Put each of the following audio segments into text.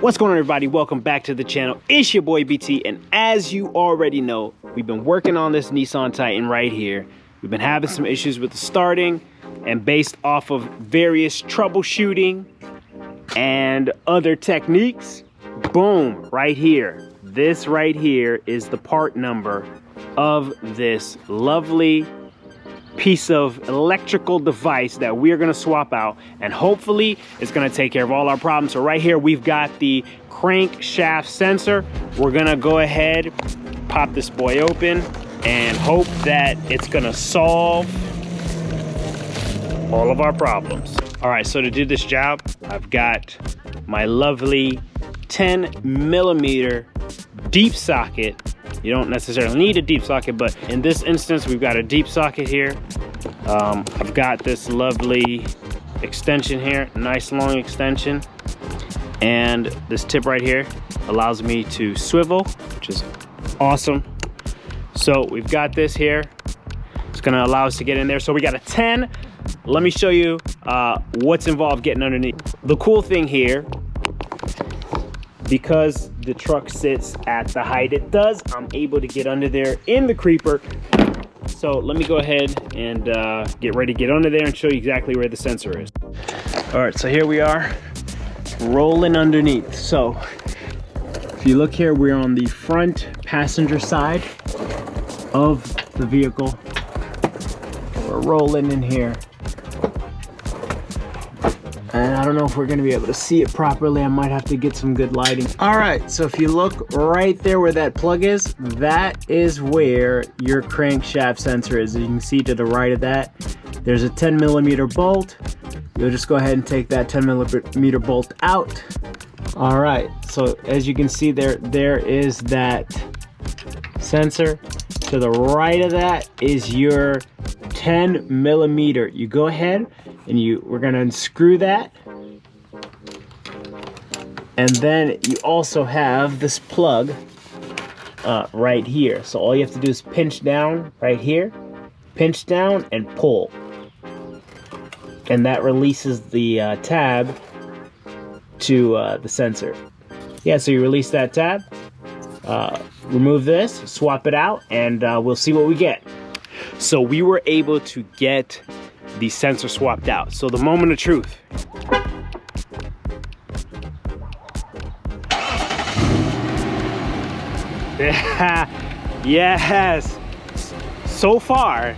What's going on, everybody? Welcome back to the channel. It's your boy BT, and as you already know, we've been working on this Nissan Titan right here. We've been having some issues with the starting, and based off of various troubleshooting and other techniques, boom, right here. This right here is the part number of this lovely piece of electrical device that we're gonna swap out, and hopefully it's gonna take care of all our problems. So right here we've got the crankshaft sensor. We're gonna go ahead, pop this boy open, and hope that it's gonna solve all of our problems. All right, so to do this job, I've got my lovely 10mm deep socket. You don't necessarily need a deep socket, but in this instance, we've got a deep socket here. I've got this lovely extension here, nice long extension. And this tip right here allows me to swivel, which is awesome. So we've got this here. It's gonna allow us to get in there. So we got a 10. Let me show you what's involved getting underneath. The cool thing here, because the truck sits at the height it does, I'm able to get under there in the creeper. So let me go ahead and get ready to get under there and show you exactly where the sensor is. All right, so here we are rolling underneath. So if you look here, we're on the front passenger side of the vehicle. We're rolling in here. And I don't know if we're gonna be able to see it properly. I might have to get some good lighting. All right, so if you look right there where that plug is, that is where your crankshaft sensor is. As you can see to the right of that, there's a 10mm bolt. You'll just go ahead and take that 10mm bolt out. All right, so as you can see there is that sensor. To the right of that is your 10mm. You go ahead and we're gonna unscrew that. And then you also have this plug right here. So all you have to do is pinch down right here, pinch down and pull. And that releases the tab to the sensor. Yeah, so you release that tab, remove this, swap it out, and we'll see what we get. So we were able to get the sensor swapped out. So the moment of truth. Yes. So far,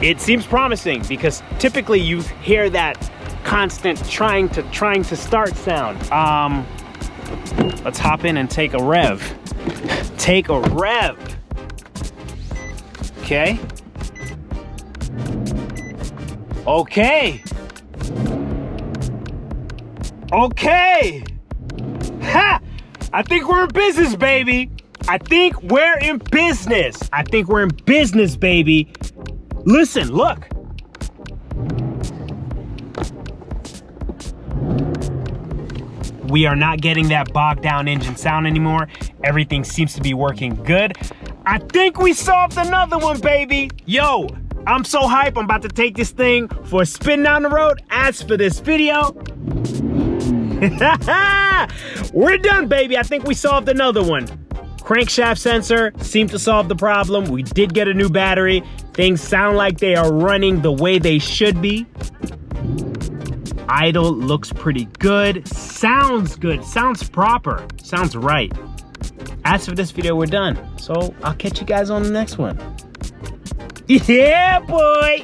it seems promising, because typically you hear that constant trying to start sound. Let's hop in and take a rev. Take a rev. Okay. Okay. Okay. Ha! I think we're in business, baby. I think we're in business. I think we're in business, baby. Listen, look. We are not getting that bogged down engine sound anymore. Everything seems to be working good. I think we solved another one, baby. Yo, I'm so hyped. I'm about to take this thing for a spin down the road. As for this video, we're done, baby. I think we solved another one. Crankshaft sensor seemed to solve the problem. We did get a new battery. Things sound like they are running the way they should be. Idle looks pretty good. Sounds good. Sounds proper. Sounds right. As for this video, we're done. So I'll catch you guys on the next one. Yeah, boy.